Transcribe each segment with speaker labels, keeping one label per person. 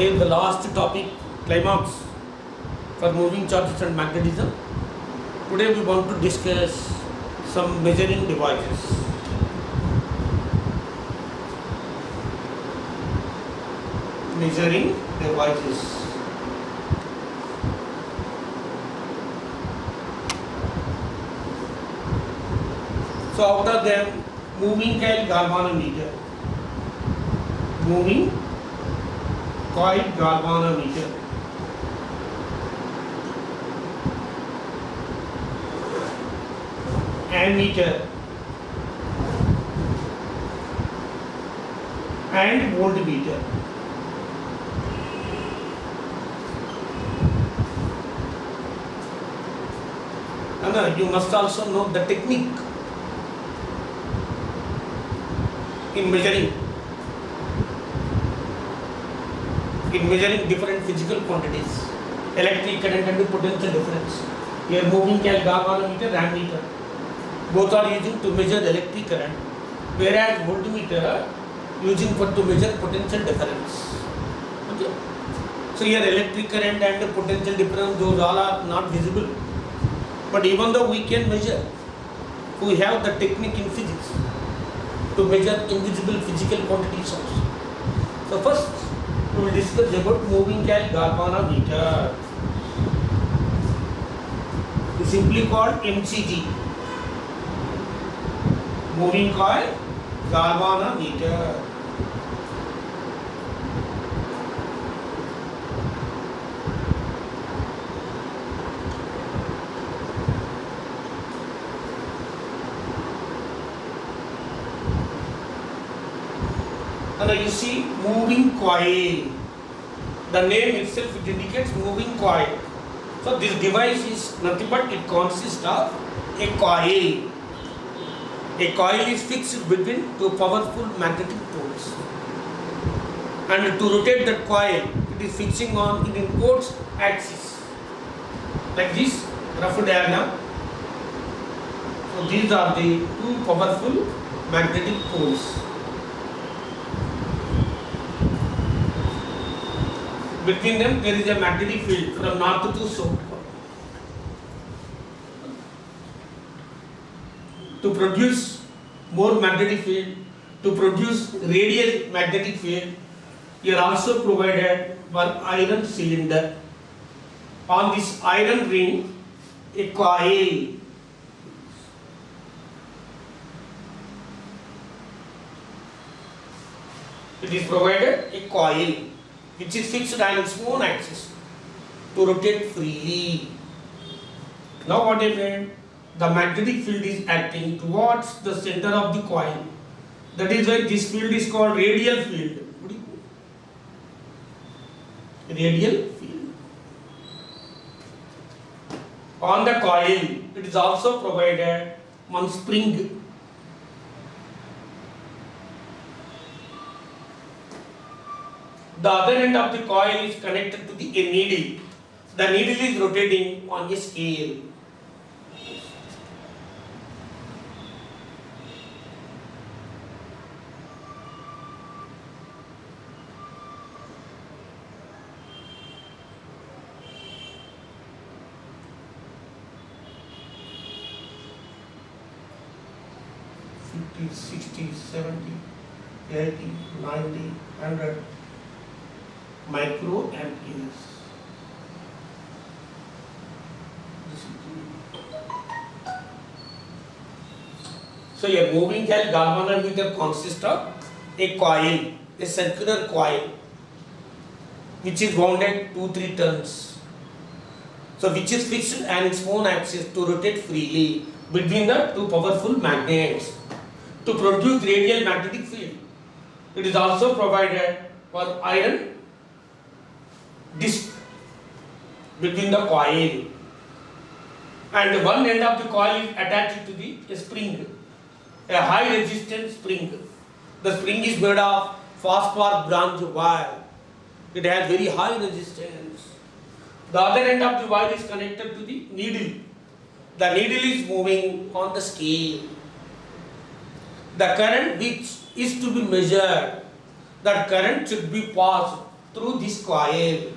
Speaker 1: Today the last topic, climax for moving charges and magnetism. Today we want to discuss some measuring devices. Measuring devices. So out of them, moving coil galvanometer. Moving coil galvanometer. Ammeter and voltmeter. And you must also know the technique in measuring different physical quantities, electric current and potential difference. Here moving coil galvanometer, ammeter, both are using to measure electric current, whereas voltmeter using for to measure potential difference. Okay. So here electric current and potential difference, those all are not visible. But even though we can measure, we have the technique in physics to measure invisible physical quantities also. So first we will discuss about moving coil galvanometer. It is simply called MCG. Moving coil galvanometer. And you see moving coil. The name itself it indicates moving coil. So this device is nothing but it consists of a coil. A coil is fixed between two powerful magnetic poles. And to rotate that coil, it is fixing on an inwards axis. Like this rough diagram. So these are the two powerful magnetic poles. Between them there is a magnetic field from north to south. To produce more magnetic field, to produce radial magnetic field, you are also provided one iron cylinder. On this iron ring, a coil. It is provided a coil which is fixed on its own axis to rotate freely. Now what happened? The magnetic field is acting towards the center of the coil. That is why this field is called radial field. Radial field. On the coil, it is also provided one spring. The other end of the coil is connected to a needle. The needle is rotating on a scale. > 60, 70, 80, 90, 100 microamperes. So your moving coil galvanometer consists of a coil, a circular coil, which is wound at 2-3 turns. So which is fixed on its own axis to rotate freely between the two powerful magnets to produce radial magnetic field. It is also provided for iron disc between the coil, and one end of the coil is attached to a spring, a high resistance spring. The spring is made of phosphor bronze wire. It has very high resistance. The other end of the wire is connected to the needle. The needle is moving on the scale. The current which is to be measured, that current should be passed through this coil.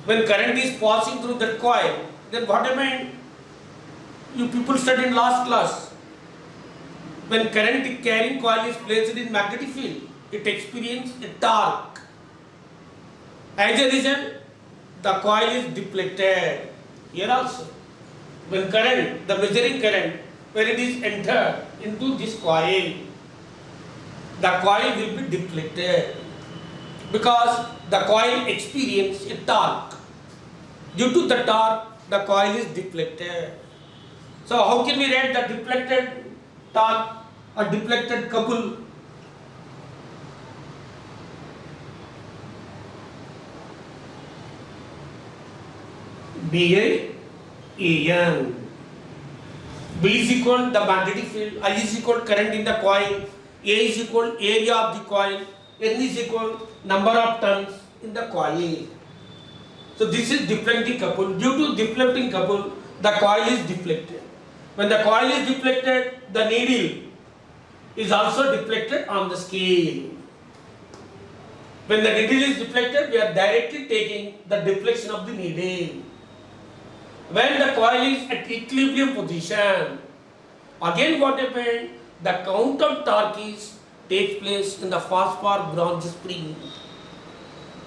Speaker 1: When current is passing through that coil, then what happened? You people studied in last class. When current carrying coil is placed in magnetic field, it experiences a torque. As a result, the coil is deflected. Here also, when current, the measuring current, when it is entered into this coil, the coil will be deflected because the coil experiences a torque. Due to the torque, the coil is deflected. So how can we write the deflected torque or deflected couple? BA-EN. B is equal to the magnetic field, I is equal to current in the coil, A is equal to area of the coil, N is equal to number of turns in the coil. So this is deflecting couple. Due to deflecting couple, the coil is deflected. When the coil is deflected, the needle is also deflected on the scale. When the needle is deflected, we are directly taking the deflection of the needle. When the coil is at equilibrium position, again what happened? The counter torque takes place in the phosphor bronze spring.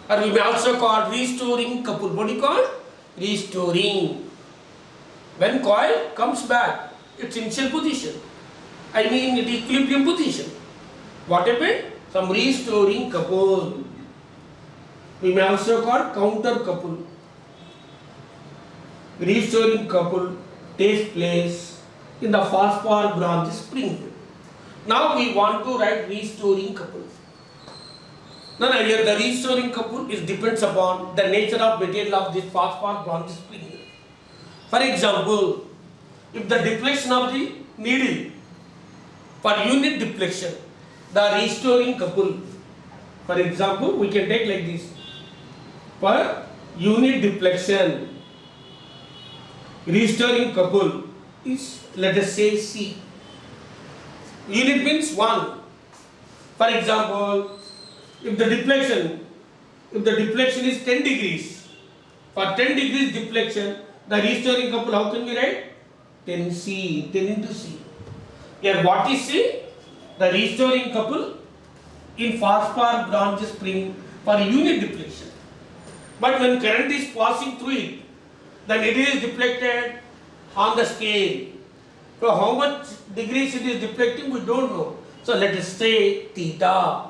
Speaker 1: Or we may also call restoring couple. What do you call? Restoring. When coil comes back, its initial position, I mean its equilibrium position. What happened? Some restoring couple. We may also call counter couple. Restoring couple takes place in the phosphor bronze spring. Now we want to write restoring couple. Now here the restoring couple is depends upon the nature of material of this phosphor bronze spring. For example, if the deflection of the needle for unit deflection, the restoring couple, for example, we can take like this. For unit deflection, restoring couple is, let us say, C. Unit means 1. For example, if the deflection is 10 degrees, for 10 degrees deflection, the restoring couple, how can we write? 10C, 10 into C. Here what is C? The restoring couple in phosphor bronze spring for unit deflection. But when current is passing through it, the needle is deflected on the scale. So how much degrees it is deflecting, we don't know. So let us say theta.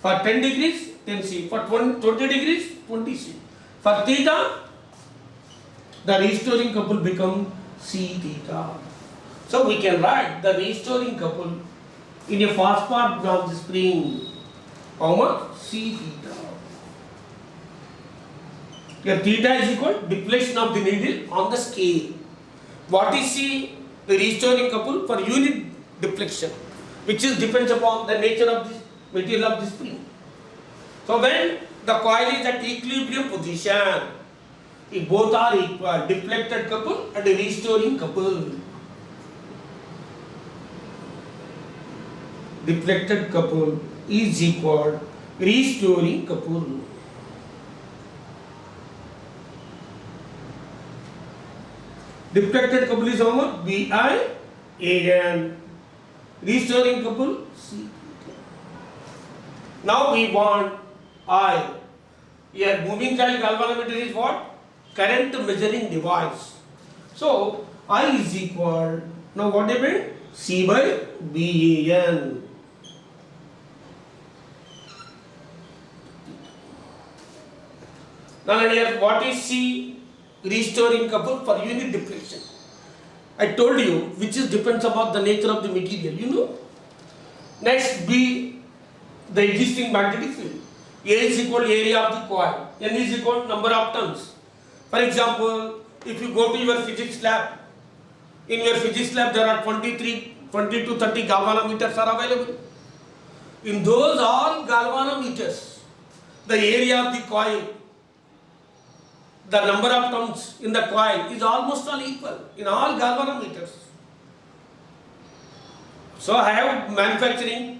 Speaker 1: For 10 degrees, 10C. For 20 degrees, 20C. For theta, the restoring couple becomes C theta. So we can write the restoring couple in a phosphor bronze spring. How much? C theta. Here theta is equal to deflection of the needle on the scale. What is C? The restoring couple for unit deflection, which is depends upon the nature of the material of the spring. So when the coil is at equilibrium position, if both are equal, deflected couple and a restoring couple. Deflected couple is equal restoring couple. Deflected couple is how much? BI-AN. Restoring couple C. Now we want I. Here moving coil galvanometer is what? Current measuring device. So I is equal, now what happened? C by BAN. Now here what is C? Restoring couple for unit deflection. I told you which is depends upon the nature of the material, you know. Next B, the existing magnetic field. A is equal to area of the coil, N is equal to number of turns. For example, if you go to your physics lab, in your physics lab there are 20 to 30 galvanometers are available. In those all galvanometers, the area of the coil, the number of turns in the coil is almost all equal in all galvanometers. So I am manufacturing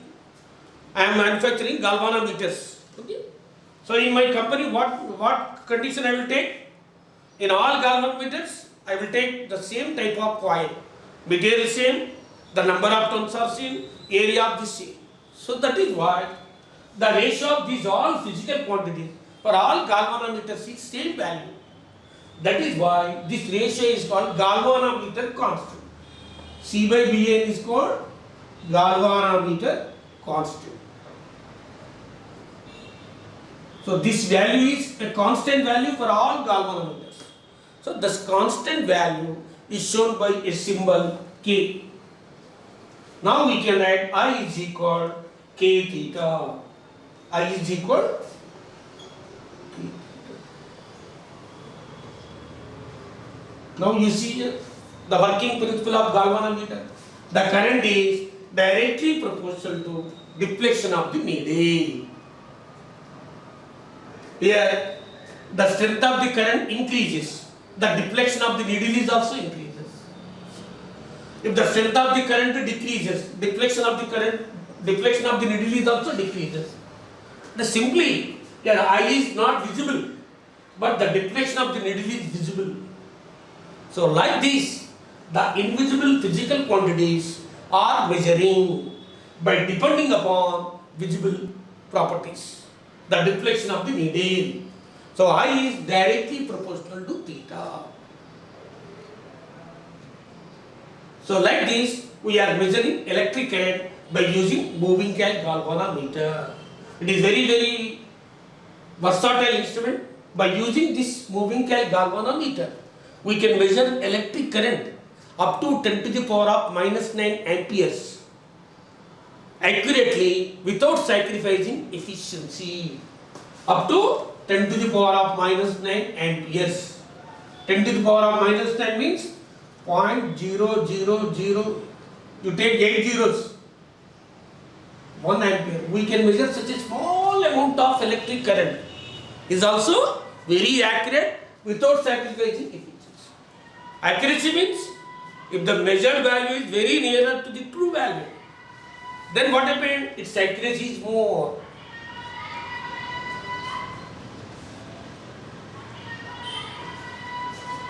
Speaker 1: galvanometers. Okay. So in my company, what condition I will take? In all galvanometers, I will take the same type of coil. Material same, the number of turns are same, area of the same. So that is why the ratio of these all physical quantities for all galvanometers is same value. That is why this ratio is called galvanometer constant. C by Bn is called galvanometer constant. So this value is a constant value for all galvanometers. So this constant value is shown by a symbol K. Now we can write I is equal K theta. I is equal K theta. Now you see the working principle of galvanometer. The current is directly proportional to deflection of the needle. Here, the strength of the current increases, the deflection of the needle is also increases. If the strength of the current decreases, deflection of the needle is also decreases. Simply, your eye is not visible, but the deflection of the needle is visible. So, like this, the invisible physical quantities are measuring by depending upon visible properties. The deflection of the needle. So I is directly proportional to theta. So like this, we are measuring electric current by using moving coil galvanometer. It is very versatile instrument. By using this moving coil galvanometer, we can measure electric current up to 10 to the power of minus 9 amperes. Accurately without sacrificing efficiency, up to 10 to the power of minus 9 amperes. 10 to the power of minus 9 means 0.000, you take 8 zeros, 1 ampere. We can measure such a small amount of electric current, is also very accurate without sacrificing efficiency. Accuracy means if the measured value is very nearer to the true value, then what happened? Its accuracy is more.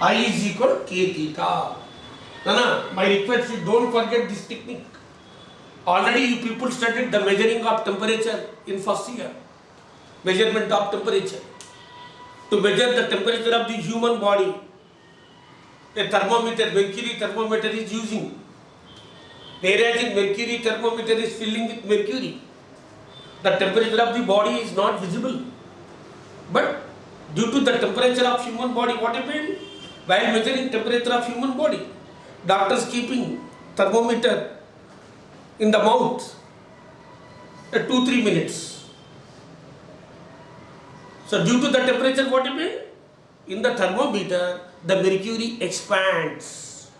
Speaker 1: I is equal to K theta. My request is don't forget this technique. Already you people studied the measuring of temperature in first year. Measurement of temperature. To measure the temperature of the human body, a thermometer, mercury thermometer is using. Whereas in mercury thermometer is filling with mercury, the temperature of the body is not visible. But due to the temperature of human body, what happened? While measuring temperature of human body, doctors keeping thermometer in the mouth at 2-3 minutes. So due to the temperature, what happened? In the thermometer, the mercury expands.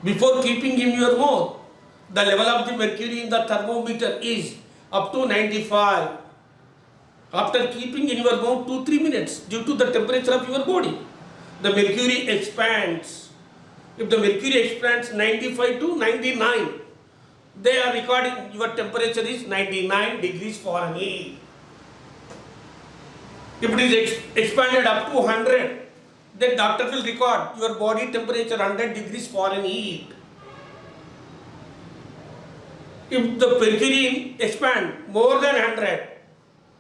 Speaker 1: Before keeping in your mouth, the level of the mercury in the thermometer is up to 95. After keeping in your mouth 2-3 minutes, due to the temperature of your body, the mercury expands. If the mercury expands 95 to 99, they are recording your temperature is 99 degrees Fahrenheit. If it is expanded up to 100, then doctor will record your body temperature 100 degrees Fahrenheit. If the mercury expand more than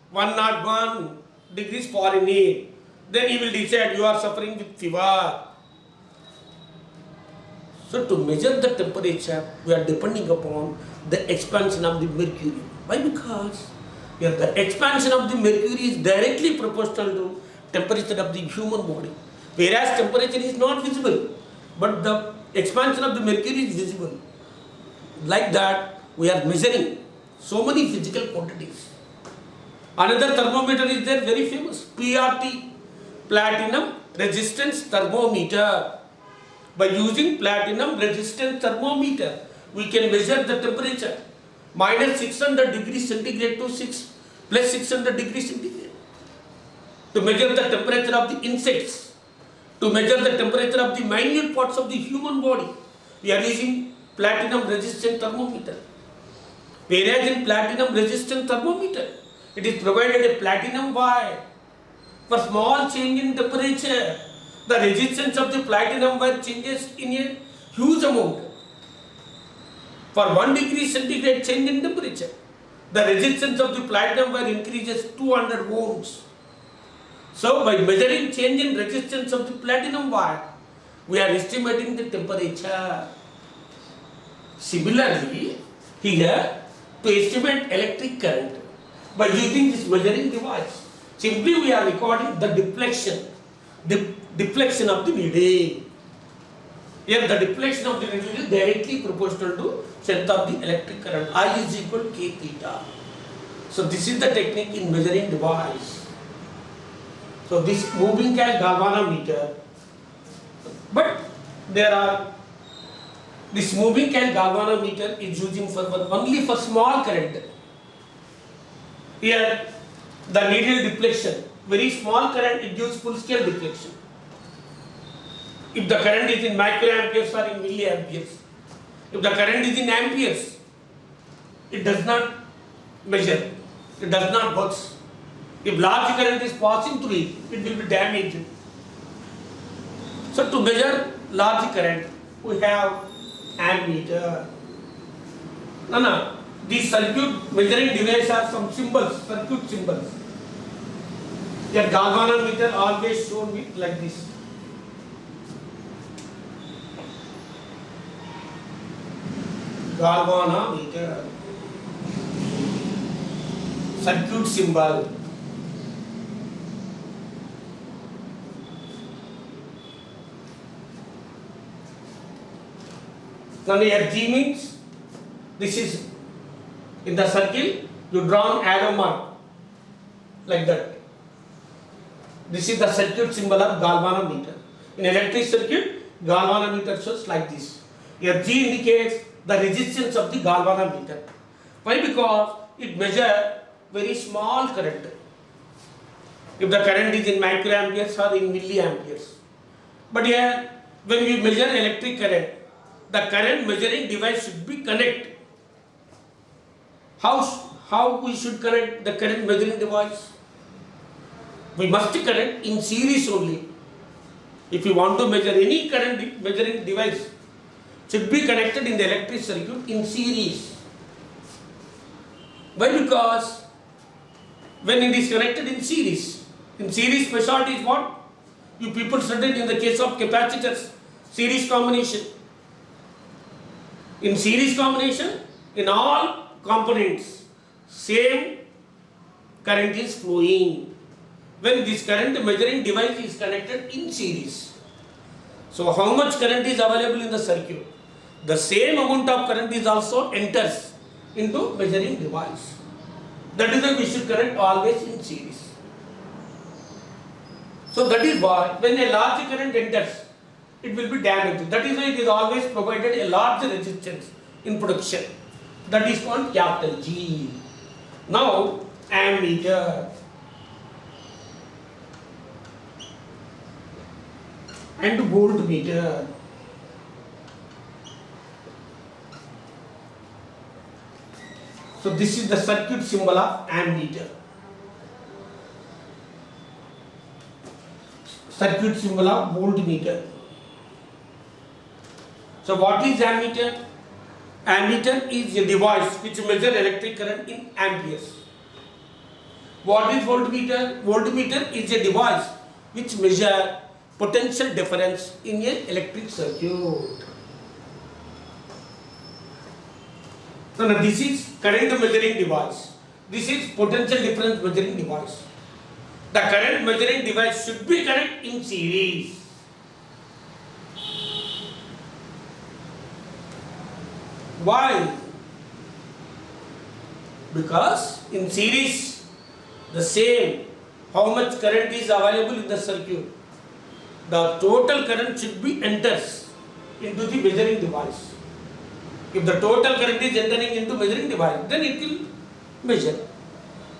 Speaker 1: 101 degrees Fahrenheit, then he will decide you are suffering with fever. So to measure the temperature, we are depending upon the expansion of the mercury. Why? Because here the expansion of the mercury is directly proportional to temperature of the human body. Whereas temperature is not visible, but the expansion of the mercury is visible. Like that, we are measuring so many physical quantities. Another thermometer is there, very famous, PRT, platinum resistance thermometer. By using platinum resistance thermometer, we can measure the temperature minus 600 degrees centigrade to 6 plus 600 degrees centigrade. To measure the temperature of the insects, to measure the temperature of the minute parts of the human body, we are using platinum resistant thermometer. Whereas in platinum resistant thermometer, It is provided a platinum wire. For small change in temperature, the resistance of the platinum wire changes in a huge amount. For 1 degree centigrade change in temperature, the resistance of the platinum wire increases 200 ohms. So, by measuring change in resistance of the platinum wire, we are estimating the temperature. Similarly, here, to estimate electric current by using this measuring device, simply we are recording the deflection of the needle. Here, the deflection of the needle is directly proportional to strength of the electric current. I is equal to K theta. So, this is the technique in measuring device. So, this moving galvanometer, but there are, this moving galvanometer is using only for small current. Here, the needle deflection, very small current, it gives full scale deflection. If the current is in microamperes or in milliamperes, if the current is in amperes, it does not measure, it does not work. If large current is passing through it, it will be damaged. So to measure large current, we have ammeter. No. These circuit measuring devices are some symbols, circuit symbols. Your galvanometer always shown with like this. Galvanometer, circuit symbol. Now here G means this is in the circle, you draw an arrow mark like that. This is the circuit symbol of galvanometer. In electric circuit, galvanometer shows like this. Here G indicates the resistance of the galvanometer. Why? Because it measures very small current. If the current is in microamperes or in milliamperes. But here, when we measure electric current, the current measuring device should be connected. How we should connect the current measuring device? We must connect in series only. If you want to measure any current measuring device, should be connected in the electric circuit in series. Why? Because when it is connected in series specialty is what? You people studied in the case of capacitors, series combination. In series combination, in all components, same current is flowing. When this current measuring device is connected in series. So how much current is available in the circuit? The same amount of current is also enters into measuring device. That is why we should connect always in series. So that is why when a large current enters, it will be damaged. That is why it is always provided a large resistance in production. That is called capital G. Now ammeter and voltmeter. So this is the circuit symbol of ammeter. Circuit symbol of voltmeter. So what is ammeter? Ammeter is a device which measures electric current in amperes. What is voltmeter? Voltmeter is a device which measures potential difference in an electric circuit. So now this is current measuring device. This is potential difference measuring device. The current measuring device should be connected in series. Why? Because in series, the same, how much current is available in the circuit, the total current should be enters into the measuring device. If the total current is entering into measuring device, then it will measure.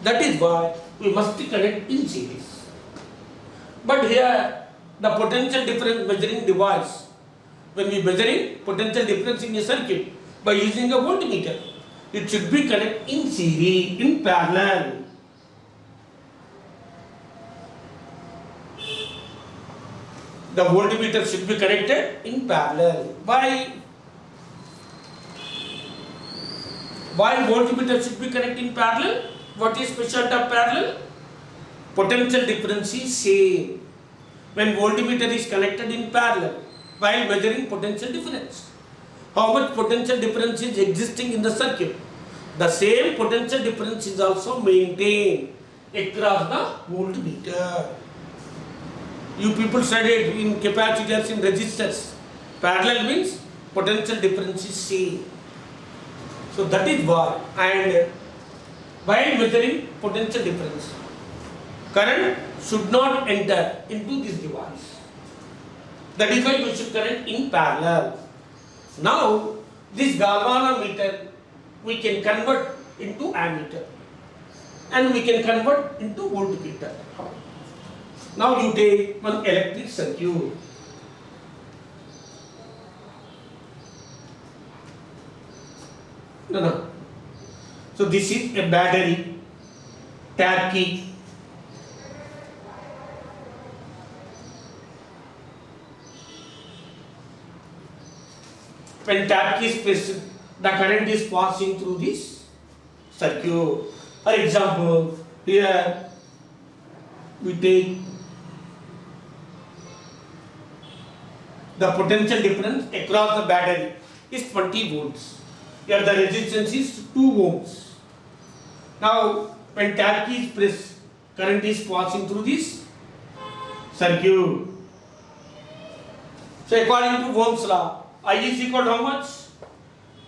Speaker 1: That is why we must connect in series. But here, the potential difference measuring device, when we measuring potential difference in a circuit by using a voltmeter, it should be connected in series, in parallel. the voltmeter should be connected in parallel. Why voltmeter should be connected in parallel? What is specialty of parallel? Potential difference is same when voltmeter is connected in parallel while measuring potential difference. How much potential difference is existing in the circuit? The same potential difference is also maintained across the voltmeter. You people studied in capacitors, in resistors. Parallel means potential difference is same. So that is why, and while measuring potential difference, current should not enter into this device. That is why we should connect in parallel. Now, this galvanometer we can convert into ammeter and we can convert into voltmeter. Now you take one electric circuit. No. So this is a battery, tab key. When tab key is pressed, the current is passing through this circuit. For example, here we take the potential difference across the battery is 20 volts. Here the resistance is 2 ohms. Now, when tab key is pressed, current is passing through this circuit. So, according to Ohm's law, I is equal to how much?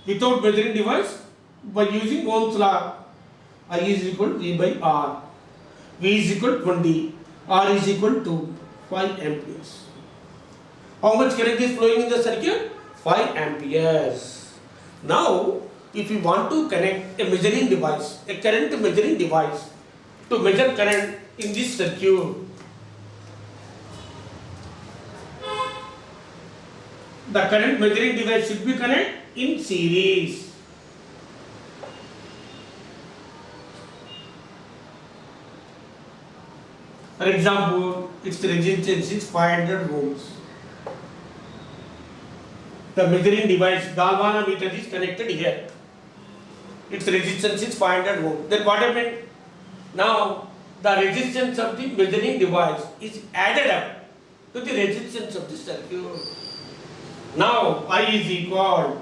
Speaker 1: Without measuring device, by using Ohm's law, I is equal to V by R. V is equal to 20. R is equal to 5 amperes. How much current is flowing in the circuit? 5 amperes. Now, if you want to connect a measuring device, a current measuring device, to measure current in this circuit, the current measuring device should be connected in series. For example, its resistance is 500 ohms. The measuring device, galvanometer, is connected here. Its resistance is 500 ohms. Then what happened? Now, the resistance of the measuring device is added up to the resistance of the circuit. Now, I is equal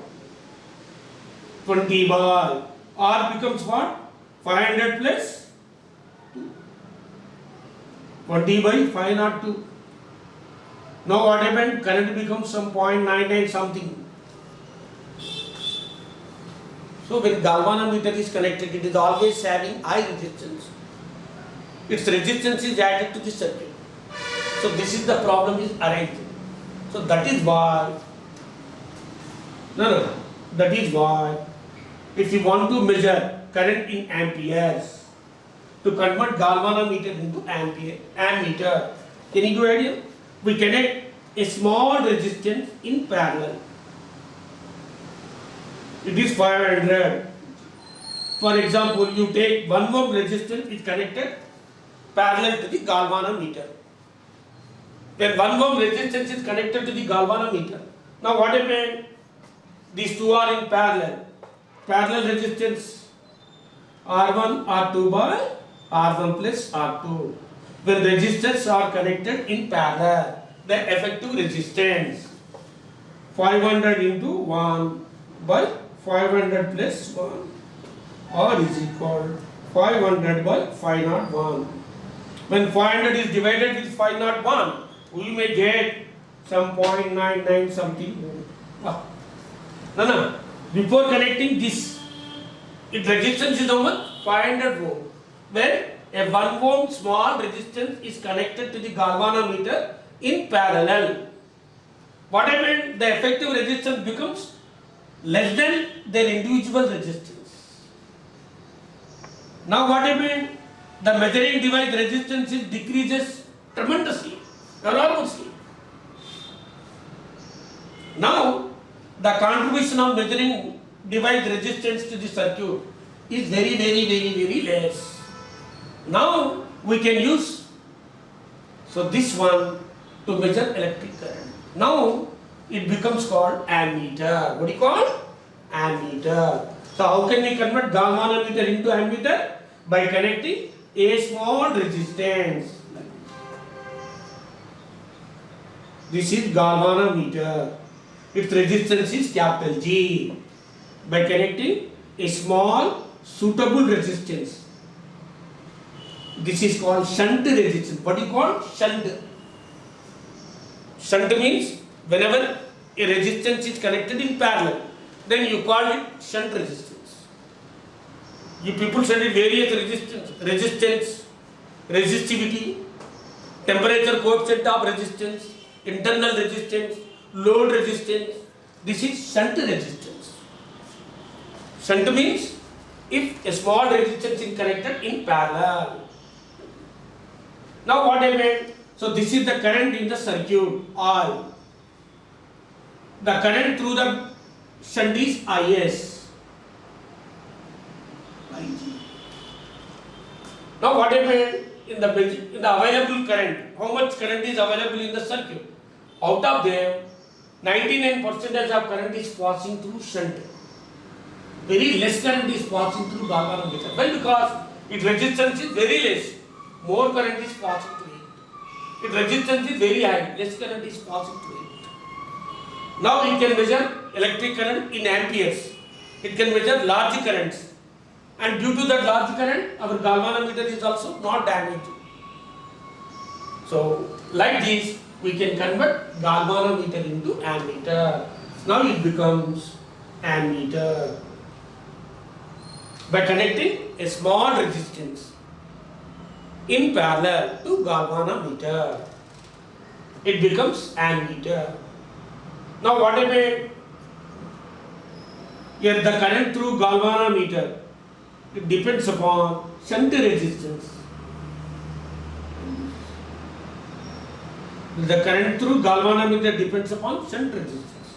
Speaker 1: 20 by R becomes what? 500 plus 2. 20 by 502. Now what happened? Current becomes some 0.99 something. So when galvanometer is connected, it is always having high resistance. Its resistance is added to the circuit. So this is the problem is arising. So that is why, that is why if you want to measure current in amperes, to convert galvanometer into ammeter, can you do idea? We connect a small resistance in parallel. It is 500. For example, you take 1 ohm resistance is connected parallel to the galvanometer. When 1 ohm resistance is connected to the galvanometer, now what happened? These two are in parallel. Parallel resistance R1, R2 by R1 plus R2. When resistors are connected in parallel, the effective resistance 500 into 1 by 500 plus 1 R is equal 500 by 501. When 500 is divided with 501, we may get some 0.99 something. No. Before connecting this, its resistance is how much? 500 ohm. When a 1 ohm small resistance is connected to the galvanometer in parallel, what happened? The effective resistance becomes less than their individual resistance. Now what happened? The measuring device resistance decreases tremendously, enormously. Now the contribution of measuring device resistance to the circuit is very less. Now we can use, so this one to measure electric current. Now it becomes called ammeter. What do you call? Ammeter. So how can we convert galvanometer into ammeter? By connecting a small resistance. This is galvanometer. Its resistance is capital G. By connecting a small suitable resistance. This is called shunt resistance. What do you call? Shunt. Shunt means whenever a resistance is connected in parallel, then you call it shunt resistance. You people study various resistance, resistivity, temperature coefficient of resistance, internal resistance, load resistance. This is shunt resistance. Shunt means if a small resistance is connected in parallel. Now what I meant? So this is the current in the circuit I. The current through the shunt is Is. Ig. Now what I meant? In the available current, how much current is available in the circuit? Out of them, 99% of current is passing through shunt. Very less current is passing through galvanometer. Why? Because its resistance is very less. More current is passing through it. Its resistance is very high. Less current is passing through it. Now it can measure electric current in amperes. It can measure large currents. And due to that large current, our galvanometer is also not damaged. So, like this, we can convert galvanometer into ammeter. Now it becomes ammeter. By connecting a small resistance in parallel to galvanometer, it becomes ammeter. Now what I mean? Here the current through galvanometer, it depends upon shunt resistance. The current through galvanometer depends upon shunt resistance.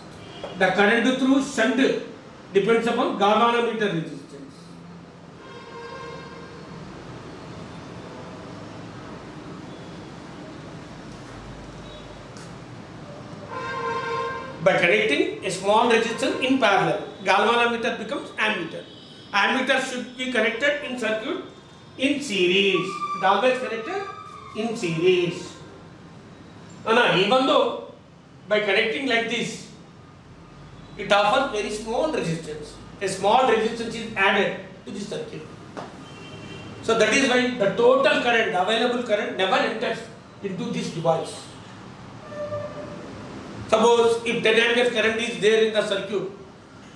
Speaker 1: The current through shunt depends upon galvanometer resistance. By connecting a small resistance in parallel, galvanometer becomes ammeter. Ammeter should be connected in circuit in series. It always connected in series. Even though by connecting like this, it offers very small resistance. A small resistance is added to the circuit. So that is why the total current, available current, never enters into this device. Suppose if 10 amperes current is there in the circuit,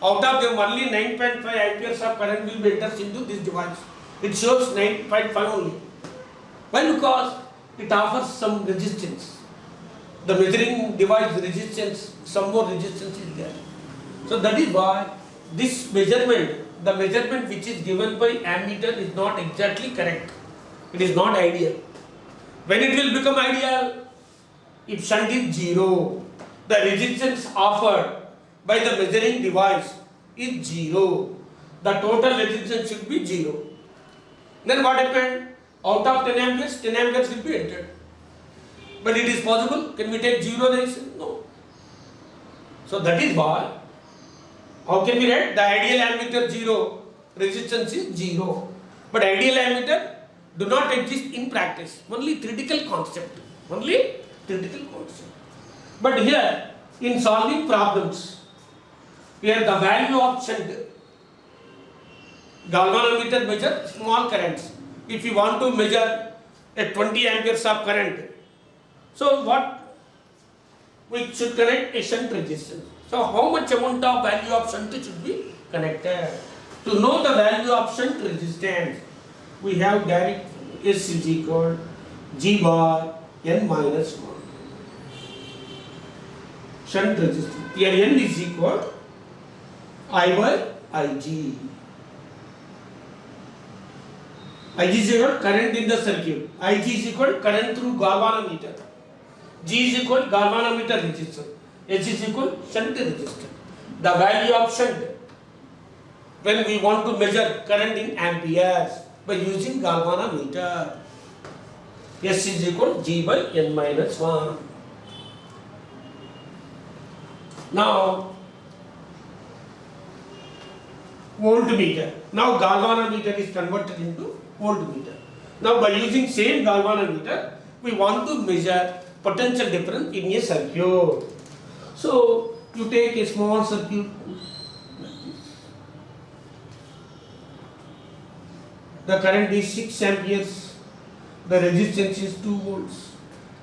Speaker 1: out of them only 9.5 amperes of current will be enters into this device. It shows 9.5 only. Why? Because it offers some resistance. The measuring device resistance, some more resistance is there. So that is why this measurement, the measurement which is given by ammeter is not exactly correct. It is not ideal. When it will become ideal? If shunt is 0, the resistance offered by the measuring device is 0. The total resistance should be 0. Then what happened? Out of 10 amperes, 10 amperes will be entered. But it is possible. Can we take 0 resistance? No. So that is why. How can we write? The ideal ammeter 0, resistance is 0. But ideal ammeter do not exist in practice. Only theoretical concept. Only theoretical concept. But here, in solving problems, here the value of shunt, galvanometer measures small currents. If you want to measure a 20 amperes of current, so what? We should connect a shunt resistance. So how much amount of value of shunt should be connected? To know the value of shunt resistance, we have direct S is equal G bar N minus 1. Shunt resistance. Here N is equal I by Ig. Ig is equal current in the circuit. Ig is equal current through galvanometer. G is equal galvanometer resistance. H is equal shunt resistance. The value of shunt when we want to measure current in amperes by using galvanometer. S is equal G by N minus 1. Now voltmeter. Now galvanometer is converted into voltmeter. Now by using same galvanometer, we want to measure potential difference in a circuit. So you take a small circuit. The current is 6 amperes. The resistance is 2 volts.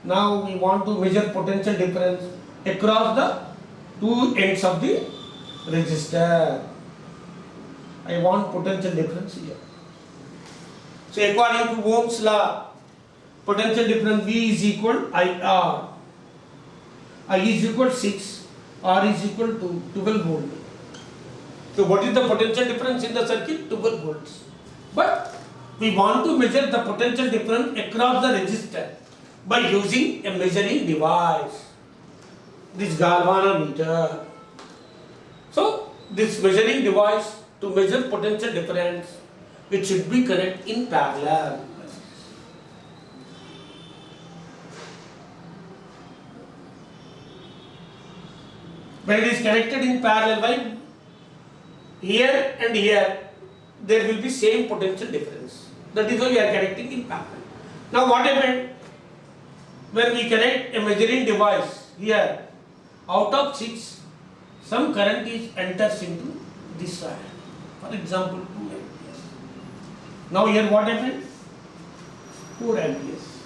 Speaker 1: Now we want to measure potential difference across the two ends of the resistor. I want potential difference here. So according to Ohm's law, potential difference V is equal IR. I is equal to 6, R is equal to 12 volt. So what is the potential difference in the circuit? 12 volts. But we want to measure the potential difference across the resistor by using a measuring device, this galvanometer. So this measuring device, to measure potential difference, it should be connected in parallel. When it is connected in parallel, why? Here and here, there will be same potential difference. That is why we are connecting in parallel. Now what happened? When we connect a measuring device here, out of 6, some current is enters into this side. For example, 2 amperes. Now here what happened? 4 amperes.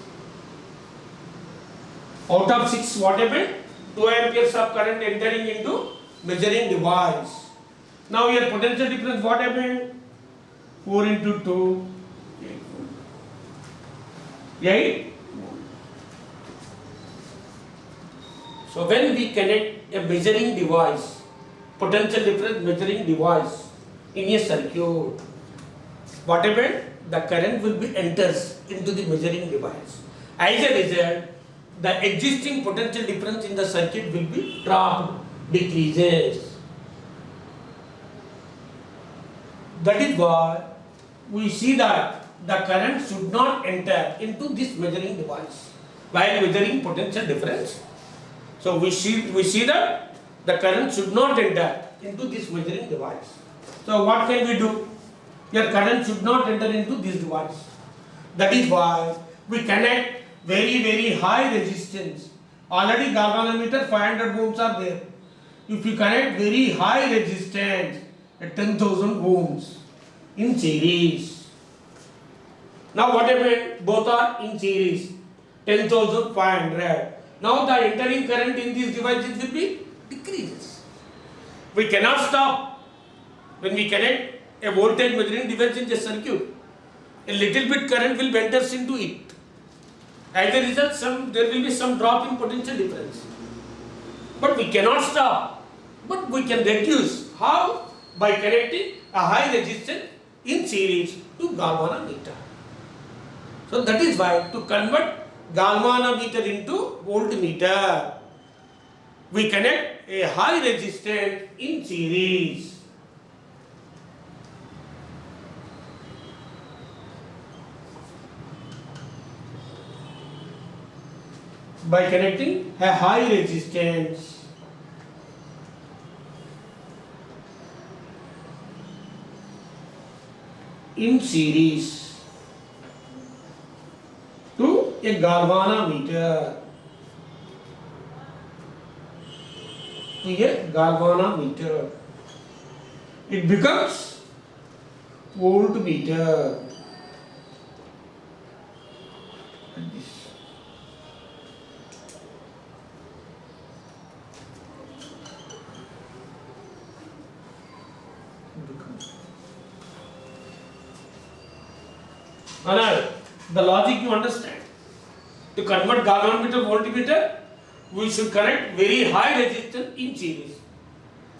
Speaker 1: Out of 6, what happened? 2 amperes of current entering into measuring device. Now here potential difference, what happened? 4 into 2, 8 volt. 8 volt. So when we connect a measuring device, potential difference measuring device in a circuit, what happened? The current will be enters into the measuring device. As a result, the existing potential difference in the circuit will be dropped, decreases. That is why we see that the current should not enter into this measuring device while measuring potential difference. So we see that the current should not enter into this measuring device. So what can we do? Your current should not enter into this device. That is why we connect very high resistance. Already galvanometer 500 ohms are there. If you connect very high resistance at 10,000 ohms in series. Now what happened? Both are in series, 10,500. Now the entering current in these devices will be decreases. We cannot stop when we connect a voltage measuring device in the circuit. A little bit current will enter into it. As a result, there will be some drop in potential difference. But we cannot stop. But we can reduce. How? By connecting a high resistance in series to galvanometer. So that is why to convert galvanometer into voltmeter, we connect a high resistance in series. By connecting a high resistance in series to a galvanometer. It becomes voltmeter. The logic you understand. To convert galvanometer to voltmeter, we should connect very high resistance in series.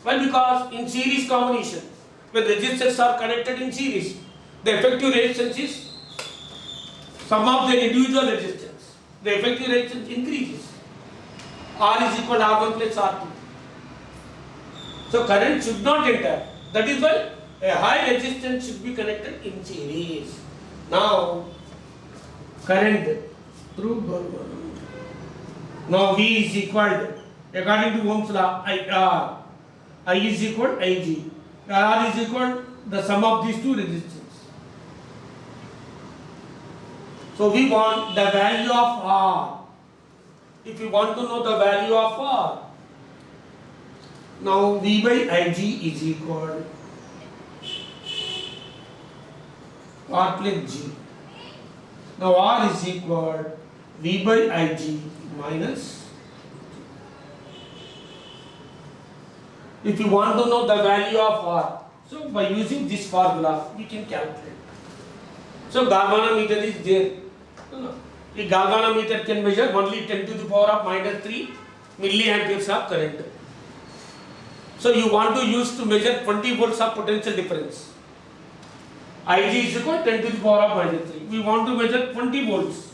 Speaker 1: Why? Because in series combination, when resistors are connected in series, the effective resistance is sum of their individual resistance. The effective resistance increases. R is equal to R1 plus R2. So current should not enter. That is why a high resistance should be connected in series. Now current through galvanometer. Now V is equal to According to Ohm's law, I is equal to Ig. R is equal to the sum of these two resistors. So we want the value of R. If you want to know the value of R, now V by Ig is equal to R plus G. Now R is equal V by Ig minus. If you want to know the value of R, so by using this formula, we can calculate. So galvanometer is there. A galvanometer can measure only 10 to the power of minus 3 milliamperes of current. So you want to use to measure 20 volts of potential difference. Ig is equal to 10 to the power of minus 3. We want to measure 20 volts.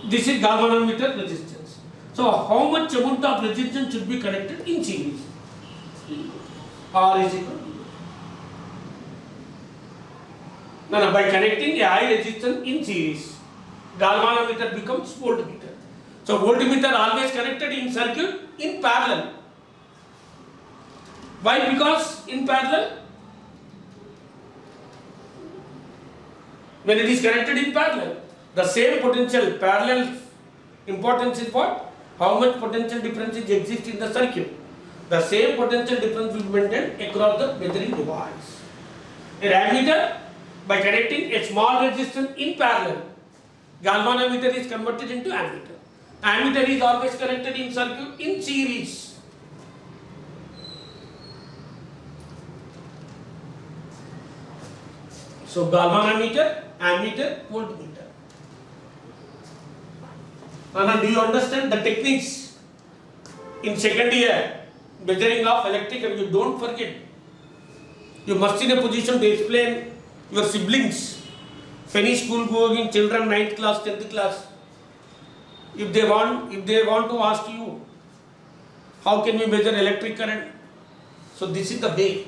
Speaker 1: This is galvanometer resistance. So how much amount of resistance should be connected in series? R is equal to. Now by connecting a high resistance in series, galvanometer becomes voltmeter. So voltmeter always connected in circuit in parallel. Why? Because in parallel, when it is connected in parallel, the same potential parallel importance is what? How much potential differences exist in the circuit. The same potential difference will be maintained across the measuring device. A ammeter, by connecting a small resistance in parallel, galvanometer is converted into ammeter. Ammeter is always connected in circuit in series. So galvanometer, ammeter, voltmeter. Now do you understand the techniques in second year measuring of electrical? You don't forget. You must in a position to explain your siblings, any school going children, 9th class, 10th class. If they want to ask you, how can we measure electric current? So this is the way.